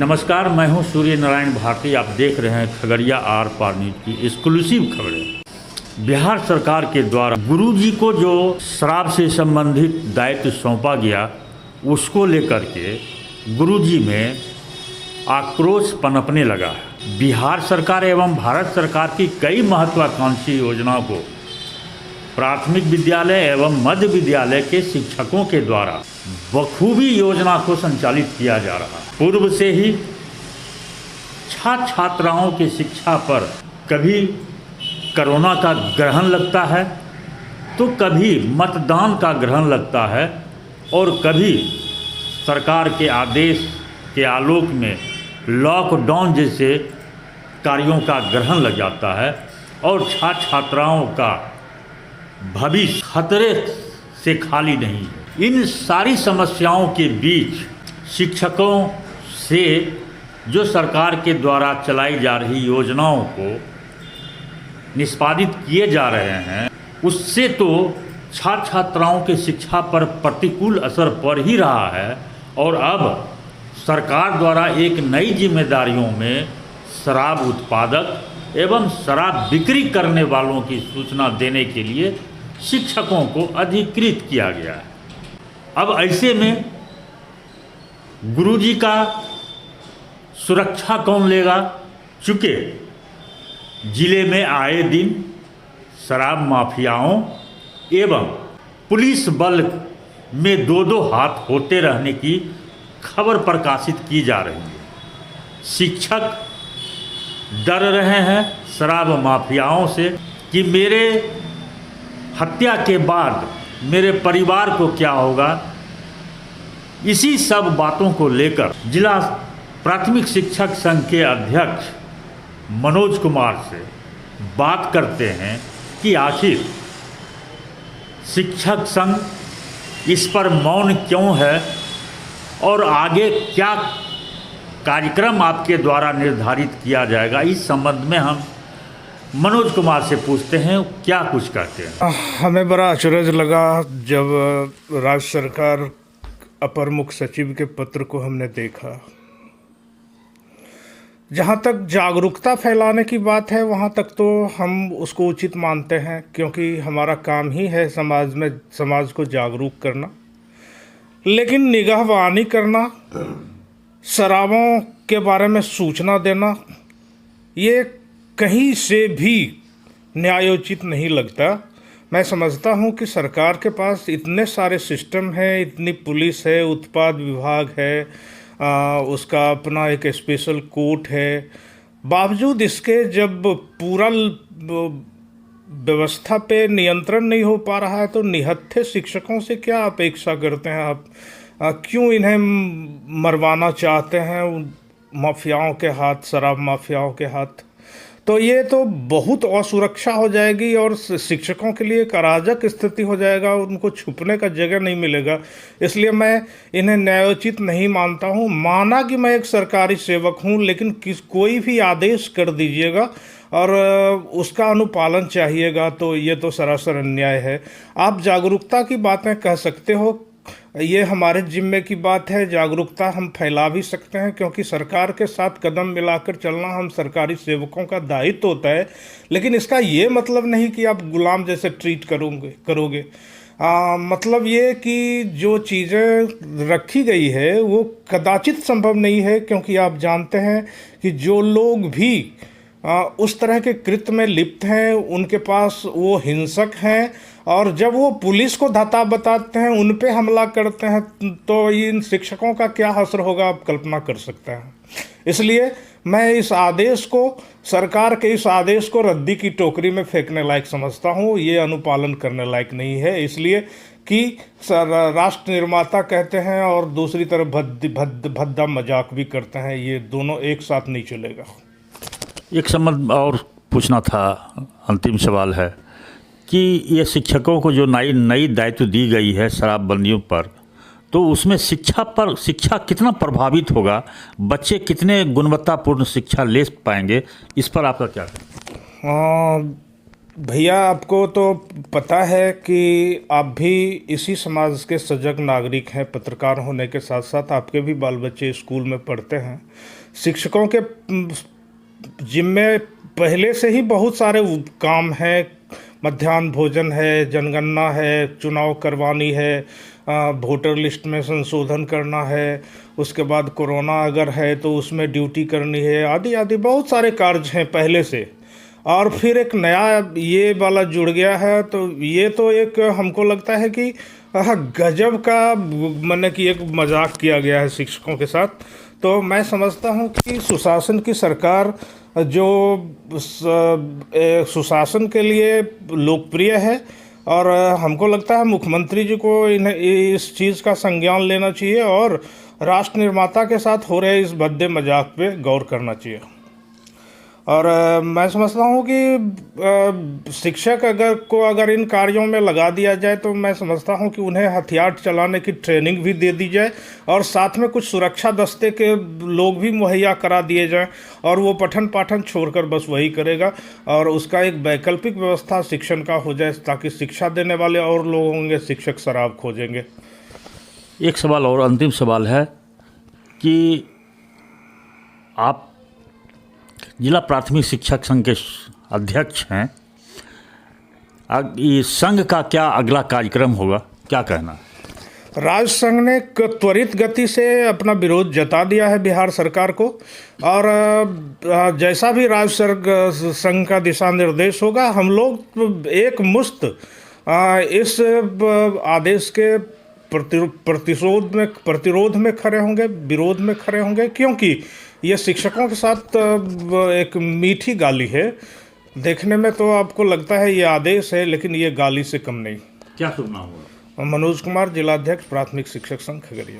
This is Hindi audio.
नमस्कार, मैं हूं सूर्य नारायण भारती। आप देख रहे हैं खगड़िया आर पार न्यूज की एक्सक्लूसिव खबरें। बिहार सरकार के द्वारा गुरुजी को जो शराब से संबंधित दायित्व सौंपा गया, उसको लेकर के गुरुजी में आक्रोश पनपने लगा है। बिहार सरकार एवं भारत सरकार की कई महत्वाकांक्षी योजनाओं को प्राथमिक विद्यालय एवं मध्य विद्यालय के शिक्षकों के द्वारा बखूबी योजना को संचालित किया जा रहा है। पूर्व से ही छात्र छात्राओं की शिक्षा पर कभी कोरोना का ग्रहण लगता है, तो कभी मतदान का ग्रहण लगता है, और कभी सरकार के आदेश के आलोक में लॉकडाउन जैसे कार्यों का ग्रहण लग जाता है, और छात्र छात्राओं का भविष्य खतरे से खाली नहीं है। इन सारी समस्याओं के बीच शिक्षकों से जो सरकार के द्वारा चलाई जा रही योजनाओं को निष्पादित किए जा रहे हैं, उससे तो छात्र छात्राओं की शिक्षा पर प्रतिकूल असर पड़ ही रहा है। और अब सरकार द्वारा एक नई जिम्मेदारियों में शराब उत्पादक एवं शराब बिक्री करने वालों की सूचना देने के लिए शिक्षकों को अधिकृत किया गया है। अब ऐसे में गुरुजी का सुरक्षा कौन लेगा? चूँकि जिले में आए दिन शराब माफियाओं एवं पुलिस बल में दो हाथ होते रहने की खबर प्रकाशित की जा रही है। शिक्षक डर रहे हैं शराब माफियाओं से कि मेरे हत्या के बाद मेरे परिवार को क्या होगा। इसी सब बातों को लेकर जिला प्राथमिक शिक्षक संघ के अध्यक्ष मनोज कुमार से बात करते हैं कि आखिर शिक्षक संघ इस पर मौन क्यों है, और आगे क्या कार्यक्रम आपके द्वारा निर्धारित किया जाएगा। इस संबंध में हम मनोज कुमार से पूछते हैं, क्या कुछ कहते हैं। हमें बड़ा अचरज लगा जब राज्य सरकार अपर मुख्य सचिव के पत्र को हमने देखा। जहाँ तक जागरूकता फैलाने की बात है, वहाँ तक तो हम उसको उचित मानते हैं, क्योंकि हमारा काम ही है समाज को जागरूक करना। लेकिन निगाहबानी करना, शराबों के बारे में सूचना देना, ये कहीं से भी न्यायोचित नहीं लगता। मैं समझता हूँ कि सरकार के पास इतने सारे सिस्टम हैं, इतनी पुलिस है, उत्पाद विभाग है, उसका अपना एक स्पेशल कोर्ट है, बावजूद इसके जब पूरा व्यवस्था पे नियंत्रण नहीं हो पा रहा है, तो निहत्थे शिक्षकों से क्या अपेक्षा करते हैं आप? क्यों इन्हें मरवाना चाहते हैं माफियाओं के हाथ, शराब माफियाओं के हाथ? तो ये तो बहुत असुरक्षा हो जाएगी और शिक्षकों के लिए एक अराजक स्थिति हो जाएगा, उनको छुपने का जगह नहीं मिलेगा। इसलिए मैं इन्हें न्यायोचित नहीं मानता हूँ। माना कि मैं एक सरकारी सेवक हूँ, लेकिन कोई भी आदेश कर दीजिएगा और उसका अनुपालन चाहिएगा, तो ये तो सरासर अन्याय है। आप जागरूकता की बातें कह सकते हो, ये हमारे जिम्मे की बात है। जागरूकता हम फैला भी सकते हैं, क्योंकि सरकार के साथ कदम मिलाकर चलना हम सरकारी सेवकों का दायित्व होता है। लेकिन इसका ये मतलब नहीं कि आप गुलाम जैसे ट्रीट करोगे। मतलब ये कि जो चीज़ें रखी गई है वो कदाचित संभव नहीं है, क्योंकि आप जानते हैं कि जो लोग भी उस तरह के कृत्य में लिप्त हैं, उनके पास वो हिंसक हैं, और जब वो पुलिस को धता बताते हैं, उन पे हमला करते हैं, तो इन शिक्षकों का क्या असर होगा आप कल्पना कर सकते हैं। इसलिए मैं इस आदेश को, सरकार के इस आदेश को रद्दी की टोकरी में फेंकने लायक समझता हूँ। ये अनुपालन करने लायक नहीं है, इसलिए कि राष्ट्र निर्माता कहते हैं और दूसरी तरफ भद्दा मजाक भी करते हैं। ये दोनों एक साथ नहीं चलेगा। एक संबंध और पूछना था, अंतिम सवाल है कि ये शिक्षकों को जो नई दायित्व दी गई है शराबबंदियों पर, तो उसमें शिक्षा कितना प्रभावित होगा? बच्चे कितने गुणवत्तापूर्ण शिक्षा ले पाएंगे? इस पर आपका क्या कहना है? भैया आपको तो पता है कि आप भी इसी समाज के सजग नागरिक हैं। पत्रकार होने के साथ साथ आपके भी बाल बच्चे स्कूल में पढ़ते हैं। शिक्षकों के जिम्मे पहले से ही बहुत सारे काम हैं। मध्याह्न भोजन है, जनगणना है, चुनाव करवानी है, वोटर लिस्ट में संशोधन करना है, उसके बाद कोरोना अगर है तो उसमें ड्यूटी करनी है, आदि आदि बहुत सारे कार्य हैं पहले से। और फिर एक नया ये वाला जुड़ गया है, तो ये तो एक हमको लगता है कि गजब का माने कि एक मजाक किया गया है शिक्षकों के साथ। तो मैं समझता हूँ कि सुशासन की सरकार जो सुशासन के लिए लोकप्रिय है, और हमको लगता है मुख्यमंत्री जी को इन्हें इस चीज़ का संज्ञान लेना चाहिए और राष्ट्र निर्माता के साथ हो रहे इस भद्दे मजाक पे गौर करना चाहिए। और मैं समझता हूँ कि शिक्षक अगर इन कार्यों में लगा दिया जाए तो मैं समझता हूँ कि उन्हें हथियार चलाने की ट्रेनिंग भी दे दी जाए और साथ में कुछ सुरक्षा दस्ते के लोग भी मुहैया करा दिए जाएं, और वो पठन पाठन छोड़कर बस वही करेगा, और उसका एक वैकल्पिक व्यवस्था शिक्षण का हो जाए ताकि शिक्षा देने वाले और लोग होंगे, शिक्षक शराब खोजेंगे। एक सवाल और, अंतिम सवाल है कि आप जिला प्राथमिक शिक्षक संघ के अध्यक्ष हैं, इस संघ का क्या अगला कार्यक्रम होगा, क्या कहना है? राज्य संघ ने त्वरित गति से अपना विरोध जता दिया है बिहार सरकार को, और जैसा भी राज्य संघ का दिशा निर्देश होगा हम लोग एक मुश्त इस आदेश के प्रतिरोध में खड़े होंगे, विरोध में खड़े होंगे, क्योंकि ये शिक्षकों के साथ एक मीठी गाली है। देखने में तो आपको लगता है ये आदेश है, लेकिन ये गाली से कम नहीं। क्या शुभ नाम होगा? मनोज कुमार, जिलाध्यक्ष प्राथमिक शिक्षक संघ खगड़िया।